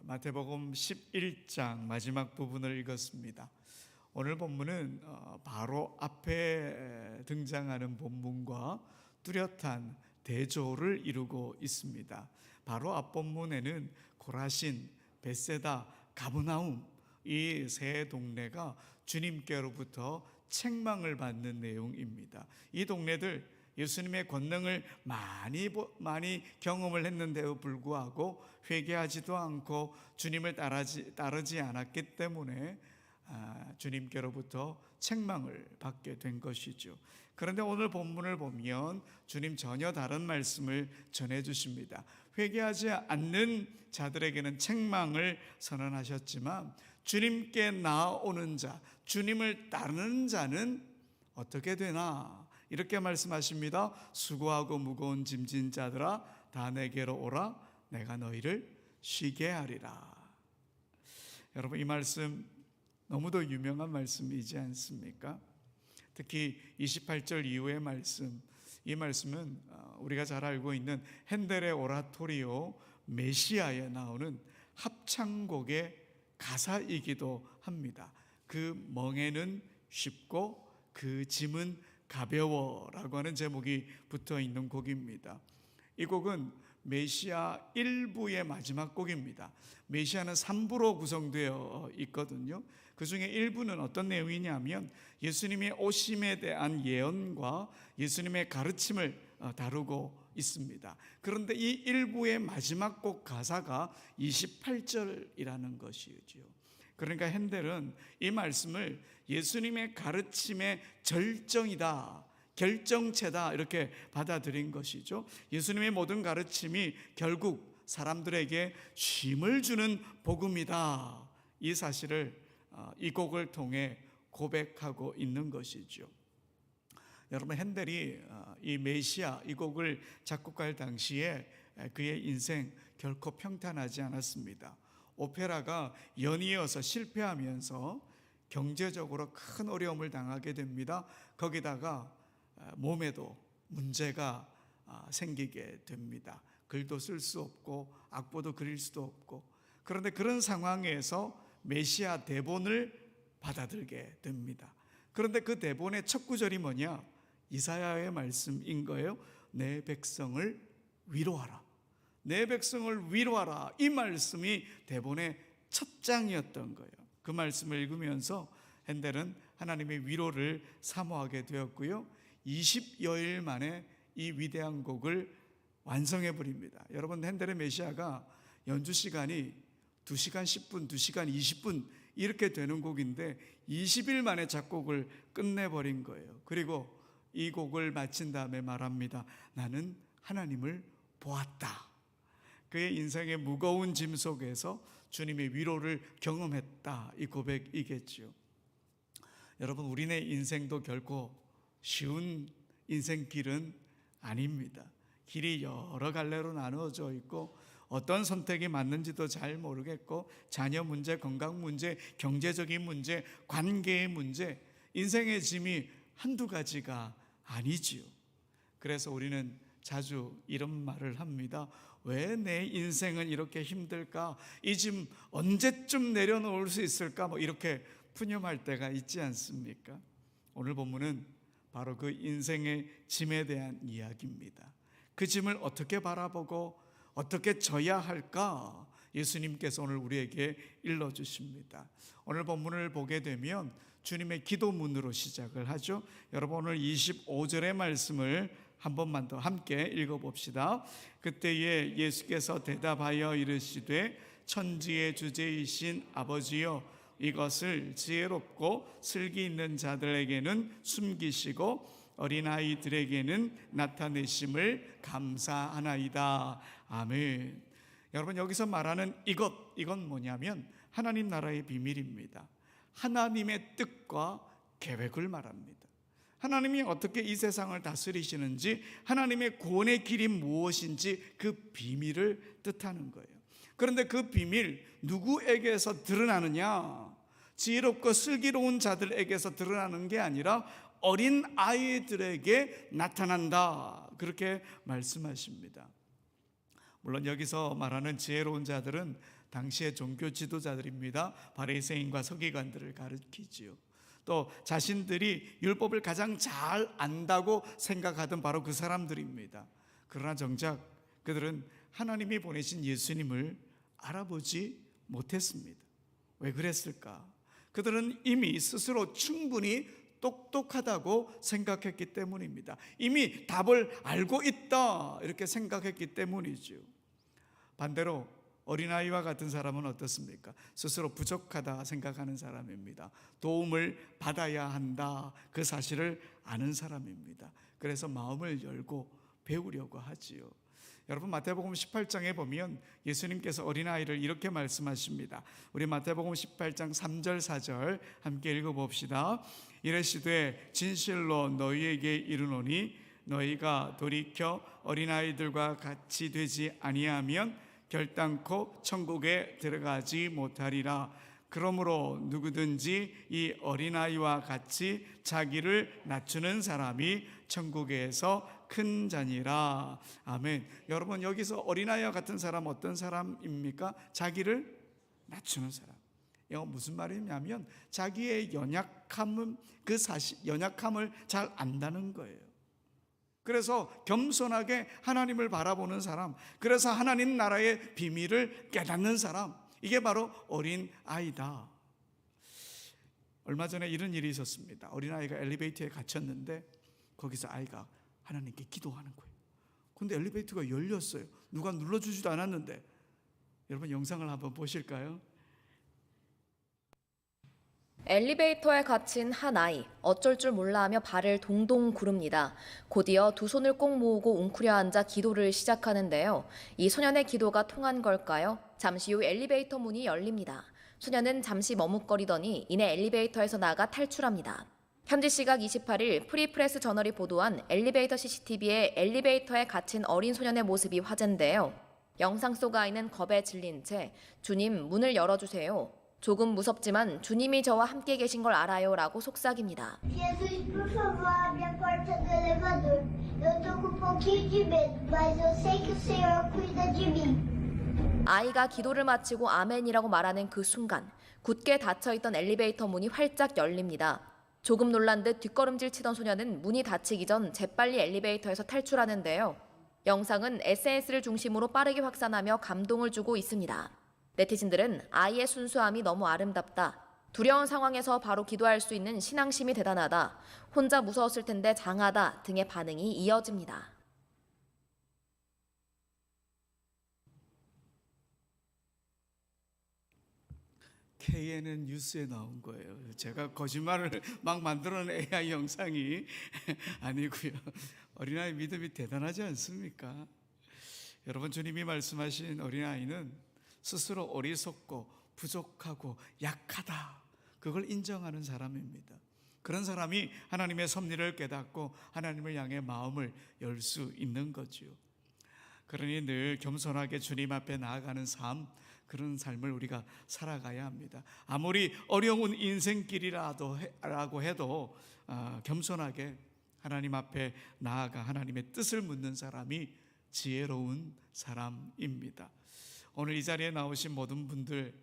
마태복음 11장 마지막 부분을 읽었습니다. 오늘 본문은 바로 앞에 등장하는 본문과 뚜렷한 대조를 이루고 있습니다. 바로 앞 본문에는 고라신, 벳세다, 가브나움 이 세 동네가 주님께로부터 책망을 받는 내용입니다. 이 동네들 예수님의 권능을 많이 경험을 했는데도 불구하고 회개하지도 않고 주님을 따르지 않았기 때문에 주님께로부터 책망을 받게 된 것이죠. 그런데 오늘 본문을 보면 주님 전혀 다른 말씀을 전해주십니다. 회개하지 않는 자들에게는 책망을 선언하셨지만 주님께 나아오는 자, 주님을 따르는 자는 어떻게 되나? 이렇게 말씀하십니다. 수고하고 무거운 짐진 자들아 다 내게로 오라, 내가 너희를 쉬게 하리라. 여러분, 이 말씀 너무도 유명한 말씀이지 않습니까? 특히 28절 이후의 말씀, 이 말씀은 우리가 잘 알고 있는 핸델의 오라토리오 메시아에 나오는 합창곡의 가사이기도 합니다. 그 멍에는 쉽고 그 짐은 가벼워라고 하는 제목이 붙어 있는 곡입니다. 이 곡은 메시아 1부의 마지막 곡입니다. 메시아는 3부로 구성되어 있거든요. 그 중에 1부는 어떤 내용이냐면 예수님의 오심에 대한 예언과 예수님의 가르침을 다루고 있습니다. 그런데 이 1부의 마지막 곡 가사가 28절이라는 것이죠. 그러니까 핸델은 이 말씀을 예수님의 가르침의 절정이다, 결정체다 이렇게 받아들인 것이죠. 예수님의 모든 가르침이 결국 사람들에게 쉼을 주는 복음이다, 이 사실을 이 곡을 통해 고백하고 있는 것이죠. 여러분, 핸델이 이 메시아 이 곡을 작곡할 당시에 그의 인생 결코 평탄하지 않았습니다. 오페라가 연이어서 실패하면서 경제적으로 큰 어려움을 당하게 됩니다. 거기다가 몸에도 문제가 생기게 됩니다. 글도 쓸 수 없고 악보도 그릴 수도 없고, 그런데 그런 상황에서 메시아 대본을 받아들게 됩니다. 그런데 그 대본의 첫 구절이 뭐냐? 이사야의 말씀인 거예요. 내 백성을 위로하라, 내 백성을 위로하라. 이 말씀이 대본의 첫 장이었던 거예요. 그 말씀을 읽으면서 핸델은 하나님의 위로를 사모하게 되었고요, 20여일 만에 이 위대한 곡을 완성해 버립니다. 여러분, 핸델의 메시아가 연주 시간이 2시간 10분, 2시간 20분 이렇게 되는 곡인데 20일 만에 작곡을 끝내버린 거예요. 그리고 이 곡을 마친 다음에 말합니다. 나는 하나님을 보았다. 그의 인생의 무거운 짐 속에서 주님의 위로를 경험했다, 이 고백이겠죠. 여러분, 우리네 인생도 결코 쉬운 인생 길은 아닙니다. 길이 여러 갈래로 나누어져 있고 어떤 선택이 맞는지도 잘 모르겠고, 자녀 문제, 건강 문제, 경제적인 문제, 관계의 문제, 인생의 짐이 한두 가지가 아니지요. 그래서 우리는 자주 이런 말을 합니다. 왜 내 인생은 이렇게 힘들까? 이 짐 언제쯤 내려놓을 수 있을까? 이렇게 푸념할 때가 있지 않습니까? 오늘 본문은 바로 그 인생의 짐에 대한 이야기입니다. 그 짐을 어떻게 바라보고 어떻게 져야 할까? 예수님께서 오늘 우리에게 일러주십니다. 오늘 본문을 보게 되면 주님의 기도문으로 시작을 하죠. 여러분, 오늘 25절의 말씀을 한 번만 더 함께 읽어봅시다. 그때에 예수께서 대답하여 이르시되 천지의 주제이신 아버지여, 이것을 지혜롭고 슬기 있는 자들에게는 숨기시고 어린아이들에게는 나타내심을 감사하나이다. 아멘. 여러분, 여기서 말하는 이건 뭐냐면 하나님 나라의 비밀입니다. 하나님의 뜻과 계획을 말합니다. 하나님이 어떻게 이 세상을 다스리시는지, 하나님의 구원의 길이 무엇인지 그 비밀을 뜻하는 거예요. 그런데 그 비밀 누구에게서 드러나느냐? 지혜롭고 슬기로운 자들에게서 드러나는 게 아니라 어린 아이들에게 나타난다, 그렇게 말씀하십니다. 물론 여기서 말하는 지혜로운 자들은 당시의 종교 지도자들입니다. 바리새인과 서기관들을 가리키지요. 또 자신들이 율법을 가장 잘 안다고 생각하던 바로 그 사람들입니다. 그러나 정작 그들은 하나님이 보내신 예수님을 알아보지 못했습니다. 왜 그랬을까? 그들은 이미 스스로 충분히 똑똑하다고 생각했기 때문입니다. 이미 답을 알고 있다 이렇게 생각했기 때문이죠. 반대로 어린아이와 같은 사람은 어떻습니까? 스스로 부족하다 생각하는 사람입니다. 도움을 받아야 한다 그 사실을 아는 사람입니다. 그래서 마음을 열고 배우려고 하지요. 여러분 마태복음 18장에 보면 예수님께서 어린아이를 이렇게 말씀하십니다. 우리 마태복음 18장 3절 4절 함께 읽어봅시다. 이르시되 진실로 너희에게 이르노니 너희가 돌이켜 어린아이들과 같이 되지 아니하면 결단코 천국에 들어가지 못하리라. 그러므로 누구든지 이 어린아이와 같이 자기를 낮추는 사람이 천국에서 큰 자니라. 아멘. 여러분 여기서 어린아이와 같은 사람 어떤 사람입니까? 자기를 낮추는 사람. 이거 무슨 말이냐면 자기의 연약함을 잘 안다는 거예요. 그래서 겸손하게 하나님을 바라보는 사람, 그래서 하나님 나라의 비밀을 깨닫는 사람, 이게 바로 어린아이다. 얼마 전에 이런 일이 있었습니다. 어린아이가 엘리베이터에 갇혔는데 거기서 아이가 하나님께 기도하는 거예요. 근데 엘리베이터가 열렸어요. 누가 눌러주지도 않았는데. 여러분 영상을 한번 보실까요? 엘리베이터에 갇힌 한 아이, 어쩔 줄 몰라 하며 발을 동동 구릅니다. 곧이어 두 손을 꼭 모으고 웅크려 앉아 기도를 시작하는데요. 이 소년의 기도가 통한 걸까요? 잠시 후 엘리베이터 문이 열립니다. 소년은 잠시 머뭇거리더니 이내 엘리베이터에서 나가 탈출합니다. 현지 시각 28일 프리프레스 저널이 보도한 엘리베이터 CCTV에 엘리베이터에 갇힌 어린 소년의 모습이 화제인데요. 영상 속 아이는 겁에 질린 채 주님 문을 열어주세요. 조금 무섭지만 주님이 저와 함께 계신 걸 알아요 라고 속삭입니다. Jesus, por favor, abre a porta do elevador. Eu tô com um pouquinho de medo, mas eu sei que o Senhor cuida de mim. 아이가 기도를 마치고 아멘이라고 말하는 그 순간 굳게 닫혀있던 엘리베이터 문이 활짝 열립니다. 조금 놀란 듯 뒷걸음질 치던 소녀는 문이 닫히기 전 재빨리 엘리베이터에서 탈출하는데요. 영상은 SNS를 중심으로 빠르게 확산하며 감동을 주고 있습니다. 네티즌들은 아이의 순수함이 너무 아름답다. 두려운 상황에서 바로 기도할 수 있는 신앙심이 대단하다. 혼자 무서웠을 텐데 장하다 등의 반응이 이어집니다. KNN 뉴스에 나온 거예요. 제가 거짓말을 막 만들어낸 AI 영상이 아니고요. 어린아이 믿음이 대단하지 않습니까? 여러분 주님이 말씀하신 어린아이는 스스로 어리석고 부족하고 약하다 그걸 인정하는 사람입니다. 그런 사람이 하나님의 섭리를 깨닫고 하나님을 향해 마음을 열 수 있는 거죠. 그러니 늘 겸손하게 주님 앞에 나아가는 삶, 그런 삶을 우리가 살아가야 합니다. 아무리 어려운 인생길이라고 해도 겸손하게 하나님 앞에 나아가 하나님의 뜻을 묻는 사람이 지혜로운 사람입니다. 오늘 이 자리에 나오신 모든 분들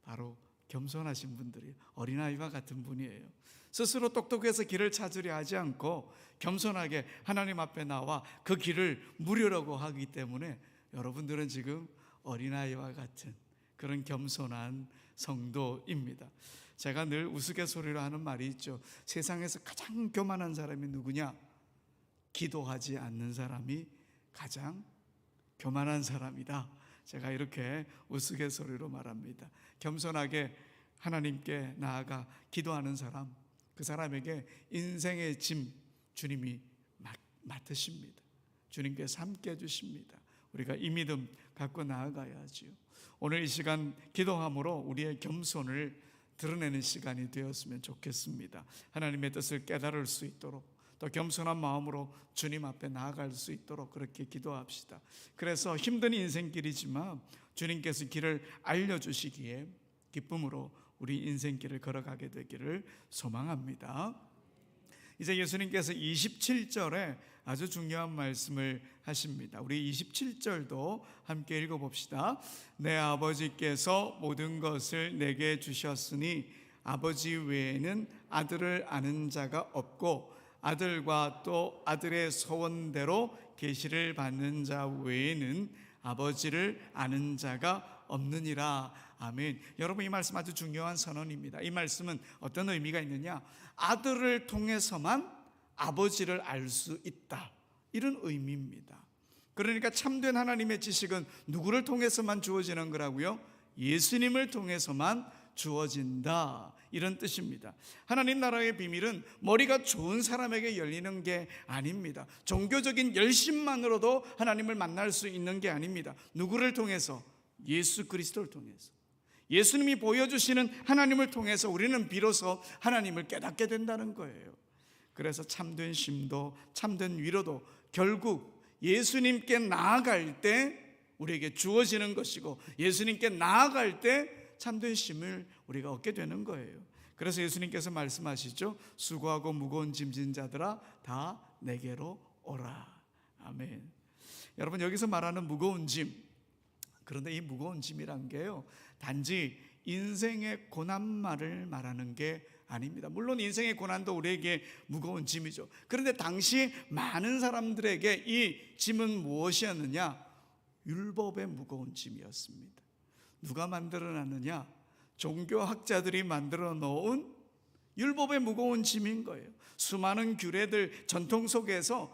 바로 겸손하신 분들이에요. 어린아이와 같은 분이에요. 스스로 똑똑해서 길을 찾으려 하지 않고 겸손하게 하나님 앞에 나와 그 길을 물으려고 하기 때문에 여러분들은 지금 어린아이와 같은 그런 겸손한 성도입니다. 제가 늘 우스갯소리로 하는 말이 있죠. 세상에서 가장 교만한 사람이 누구냐? 기도하지 않는 사람이 가장 교만한 사람이다. 제가 이렇게 우스갯소리로 말합니다. 겸손하게 하나님께 나아가 기도하는 사람, 그 사람에게 인생의 짐 주님이 맡으십니다. 주님께서 함께 해주십니다. 우리가 이 믿음 갖고 나아가야지요. 오늘 이 시간 기도함으로 우리의 겸손을 드러내는 시간이 되었으면 좋겠습니다. 하나님의 뜻을 깨달을 수 있도록 또 겸손한 마음으로 주님 앞에 나아갈 수 있도록 그렇게 기도합시다. 그래서 힘든 인생길이지만 주님께서 길을 알려주시기에 기쁨으로 우리 인생길을 걸어가게 되기를 소망합니다. 이제 예수님께서 27절에 아주 중요한 말씀을 하십니다. 우리 27절도 함께 읽어봅시다. 내 아버지께서 모든 것을 내게 주셨으니 아버지 외에는 아들을 아는 자가 없고 아들과 또 아들의 소원대로 계시를 받는 자 외에는 아버지를 아는 자가 없느니라. 아멘. 여러분, 이 말씀 아주 중요한 선언입니다. 이 말씀은 어떤 의미가 있느냐? 아들을 통해서만 아버지를 알 수 있다, 이런 의미입니다. 그러니까 참된 하나님의 지식은 누구를 통해서만 주어지는 거라고요? 예수님을 통해서만 주어진다, 이런 뜻입니다. 하나님 나라의 비밀은 머리가 좋은 사람에게 열리는 게 아닙니다. 종교적인 열심만으로도 하나님을 만날 수 있는 게 아닙니다. 누구를 통해서? 예수 그리스도를 통해서, 예수님이 보여주시는 하나님을 통해서 우리는 비로소 하나님을 깨닫게 된다는 거예요. 그래서 참된 쉼도 참된 위로도 결국 예수님께 나아갈 때 우리에게 주어지는 것이고, 예수님께 나아갈 때 참된 쉼을 우리가 얻게 되는 거예요. 그래서 예수님께서 말씀하시죠. 수고하고 무거운 짐진 자들아 다 내게로 오라. 아멘. 여러분, 여기서 말하는 무거운 짐, 그런데 이 무거운 짐이란 게요, 단지 인생의 고난만을 말하는 게 아닙니다. 물론 인생의 고난도 우리에게 무거운 짐이죠. 그런데 당시 많은 사람들에게 이 짐은 무엇이었느냐? 율법의 무거운 짐이었습니다. 누가 만들어 놨느냐? 종교학자들이 만들어 놓은 율법의 무거운 짐인 거예요. 수많은 규례들, 전통 속에서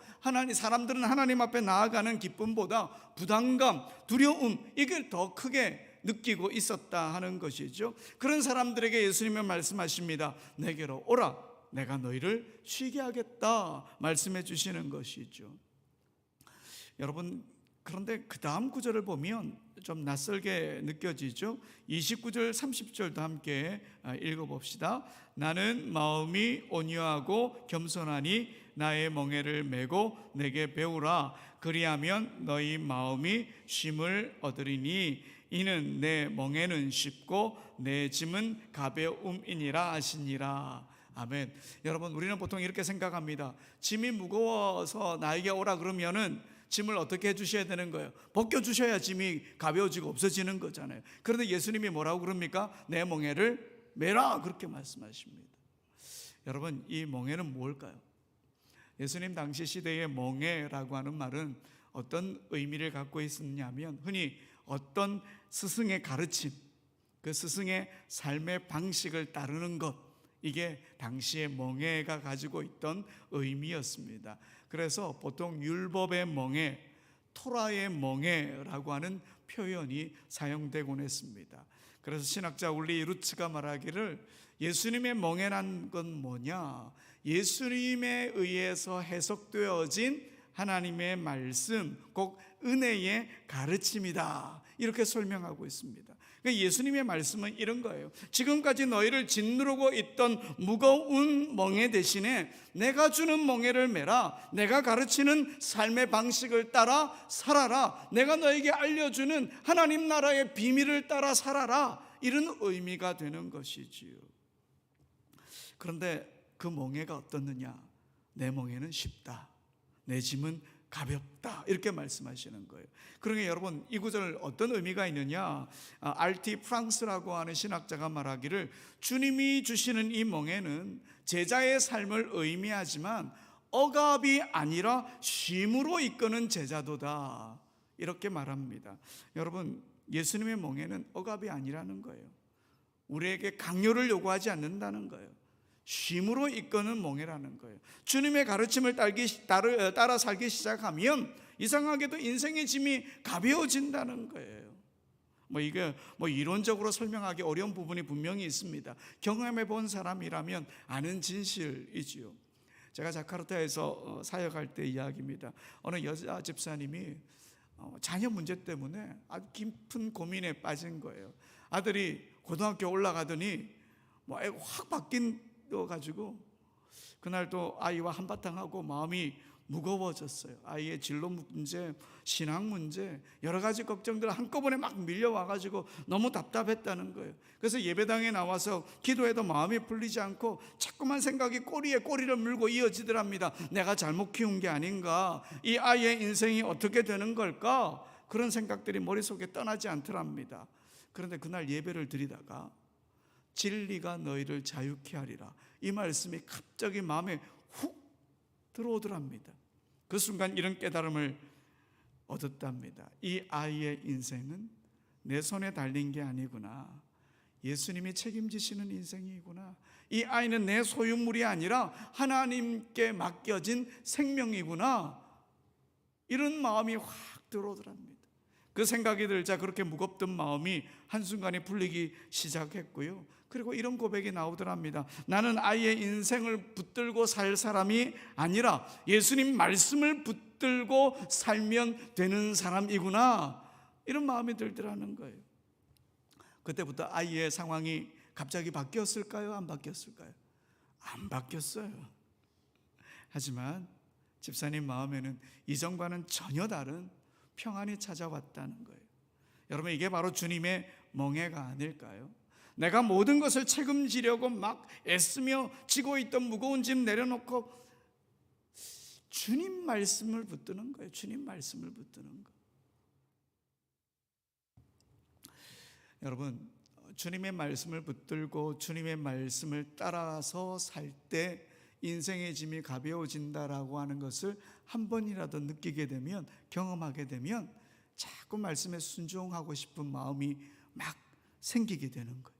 사람들은 하나님 앞에 나아가는 기쁨보다 부담감, 두려움, 이걸 더 크게 느끼고 있었다 하는 것이죠. 그런 사람들에게 예수님은 말씀하십니다. 내게로 오라, 내가 너희를 쉬게 하겠다 말씀해 주시는 것이죠. 여러분, 그런데 그 다음 구절을 보면 좀 낯설게 느껴지죠. 29절 30절도 함께 읽어봅시다. 나는 마음이 온유하고 겸손하니 나의 멍에를 메고 내게 배우라. 그리하면 너희 마음이 쉼을 얻으리니 이는 내 멍에는 쉽고 내 짐은 가벼움이니라 하시니라. 아멘. 여러분, 우리는 보통 이렇게 생각합니다. 짐이 무거워서 나에게 오라 그러면은 짐을 어떻게 해주셔야 되는 거예요? 벗겨주셔야 짐이 가벼워지고 없어지는 거잖아요. 그런데 예수님이 뭐라고 그럽니까? 내 멍에를 메라, 그렇게 말씀하십니다. 여러분, 이 멍에는 뭘까요? 예수님 당시 시대의 멍에라고 하는 말은 어떤 의미를 갖고 있었냐면, 흔히 어떤 스승의 가르침, 그 스승의 삶의 방식을 따르는 것, 이게 당시의 멍에가 가지고 있던 의미였습니다. 그래서 보통 율법의 멍에, 토라의 멍에라고 하는 표현이 사용되곤 했습니다. 그래서 신학자 울리 루츠가 말하기를 예수님의 멍에란 건 뭐냐? 예수님에 의해서 해석되어진 하나님의 말씀, 꼭 은혜의 가르침이다, 이렇게 설명하고 있습니다. 그러니까 예수님의 말씀은 이런 거예요. 지금까지 너희를 짓누르고 있던 무거운 멍에 대신에 내가 주는 멍에를 메라. 내가 가르치는 삶의 방식을 따라 살아라. 내가 너에게 알려주는 하나님 나라의 비밀을 따라 살아라. 이런 의미가 되는 것이지요. 그런데 그 멍에가 어떻느냐? 내 멍에는 쉽다, 내 짐은 가볍다, 이렇게 말씀하시는 거예요. 그러니까 여러분, 이 구절 어떤 의미가 있느냐? R.T. 프랑스라고 하는 신학자가 말하기를 주님이 주시는 이 멍에는 제자의 삶을 의미하지만 억압이 아니라 쉼으로 이끄는 제자도다, 이렇게 말합니다. 여러분, 예수님의 멍에는 억압이 아니라는 거예요. 우리에게 강요를 요구하지 않는다는 거예요. 쉼으로 이끄는 멍에라는 거예요. 주님의 가르침을 따라 살기 시작하면 이상하게도 인생의 짐이 가벼워진다는 거예요. 이게 이론적으로 설명하기 어려운 부분이 분명히 있습니다. 경험해 본 사람이라면 아는 진실이지요. 제가 자카르타에서 사역할 때 이야기입니다. 어느 여자 집사님이 자녀 문제 때문에 아주 깊은 고민에 빠진 거예요. 아들이 고등학교 올라가더니 애가 확 바뀐 가지고 그날 또 아이와 한바탕 하고 마음이 무거워졌어요. 아이의 진로 문제, 신앙 문제, 여러 가지 걱정들 한꺼번에 막 밀려와가지고 너무 답답했다는 거예요. 그래서 예배당에 나와서 기도해도 마음이 풀리지 않고 자꾸만 생각이 꼬리에 꼬리를 물고 이어지더랍니다. 내가 잘못 키운 게 아닌가? 이 아이의 인생이 어떻게 되는 걸까? 그런 생각들이 머릿속에 떠나지 않더랍니다. 그런데 그날 예배를 드리다가 진리가 너희를 자유케 하리라, 이 말씀이 갑자기 마음에 훅 들어오더랍니다. 그 순간 이런 깨달음을 얻었답니다. 이 아이의 인생은 내 손에 달린 게 아니구나. 예수님이 책임지시는 인생이구나. 이 아이는 내 소유물이 아니라 하나님께 맡겨진 생명이구나. 이런 마음이 확 들어오더랍니다. 그 생각이 들자 그렇게 무겁던 마음이 한순간에 풀리기 시작했고요. 그리고 이런 고백이 나오더랍니다. 나는 아이의 인생을 붙들고 살 사람이 아니라 예수님 말씀을 붙들고 살면 되는 사람이구나. 이런 마음이 들더라는 거예요. 그때부터 아이의 상황이 갑자기 바뀌었을까요? 안 바뀌었을까요? 안 바뀌었어요. 하지만 집사님 마음에는 이전과는 전혀 다른 평안이 찾아왔다는 거예요. 여러분, 이게 바로 주님의 멍에가 아닐까요? 내가 모든 것을 책임지려고 막 애쓰며 지고 있던 무거운 짐 내려놓고 주님 말씀을 붙드는 거예요. 주님 말씀을 붙드는 거. 여러분, 주님의 말씀을 붙들고 주님의 말씀을 따라서 살 때 인생의 짐이 가벼워진다라고 하는 것을 한 번이라도 느끼게 되면, 경험하게 되면 자꾸 말씀에 순종하고 싶은 마음이 막 생기게 되는 거예요.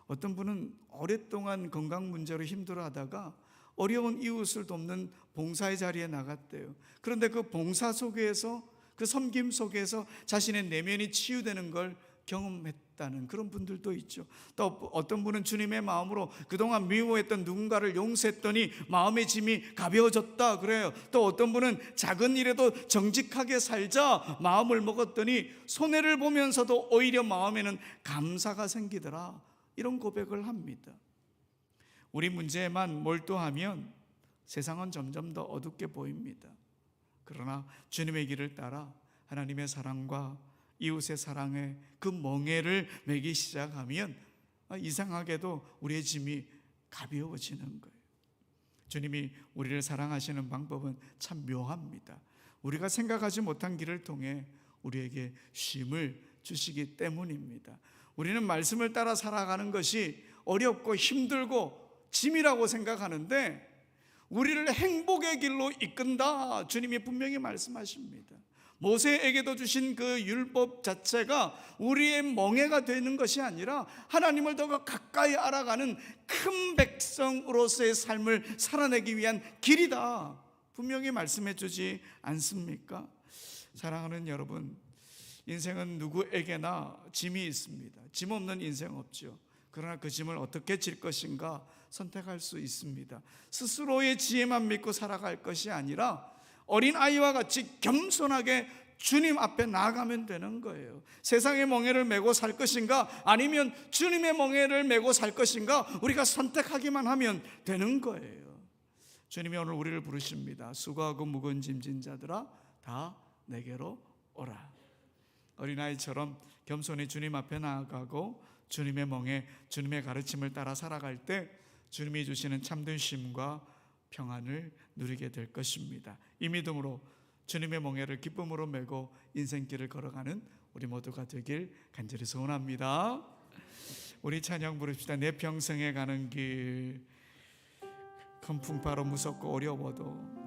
어떤 분은 오랫동안 건강 문제로 힘들어하다가 어려운 이웃을 돕는 봉사의 자리에 나갔대요. 그런데 그 봉사 속에서, 그 섬김 속에서 자신의 내면이 치유되는 걸 경험했다는 그런 분들도 있죠. 또 어떤 분은 주님의 마음으로 그동안 미워했던 누군가를 용서했더니 마음의 짐이 가벼워졌다 그래요. 또 어떤 분은 작은 일에도 정직하게 살자 마음을 먹었더니 손해를 보면서도 오히려 마음에는 감사가 생기더라, 이런 고백을 합니다. 우리 문제에만 몰두하면 세상은 점점 더 어둡게 보입니다. 그러나 주님의 길을 따라 하나님의 사랑과 이웃의 사랑에 그 멍에를 매기 시작하면 이상하게도 우리의 짐이 가벼워지는 거예요. 주님이 우리를 사랑하시는 방법은 참 묘합니다. 우리가 생각하지 못한 길을 통해 우리에게 쉼을 주시기 때문입니다. 우리는 말씀을 따라 살아가는 것이 어렵고 힘들고 짐이라고 생각하는데 우리를 행복의 길로 이끈다, 주님이 분명히 말씀하십니다. 모세에게도 주신 그 율법 자체가 우리의 멍에가 되는 것이 아니라 하나님을 더 가까이 알아가는 큰 백성으로서의 삶을 살아내기 위한 길이다, 분명히 말씀해 주지 않습니까? 사랑하는 여러분, 인생은 누구에게나 짐이 있습니다. 짐 없는 인생 없죠. 그러나 그 짐을 어떻게 질 것인가 선택할 수 있습니다. 스스로의 지혜만 믿고 살아갈 것이 아니라 어린아이와 같이 겸손하게 주님 앞에 나아가면 되는 거예요. 세상의 멍에를 메고 살 것인가, 아니면 주님의 멍에를 메고 살 것인가, 우리가 선택하기만 하면 되는 거예요. 주님이 오늘 우리를 부르십니다. 수고하고 무거운 짐진 자들아 다 내게로 오라. 어린아이처럼 겸손히 주님 앞에 나아가고 주님의 멍에, 주님의 가르침을 따라 살아갈 때 주님이 주시는 참된 쉼과 평안을 누리게 될 것입니다. 이 믿음으로 주님의 멍에를 기쁨으로 메고 인생길을 걸어가는 우리 모두가 되길 간절히 소원합니다. 우리 찬양 부릅시다. 내 평생에 가는 길, 큰 풍파로 무섭고 어려워도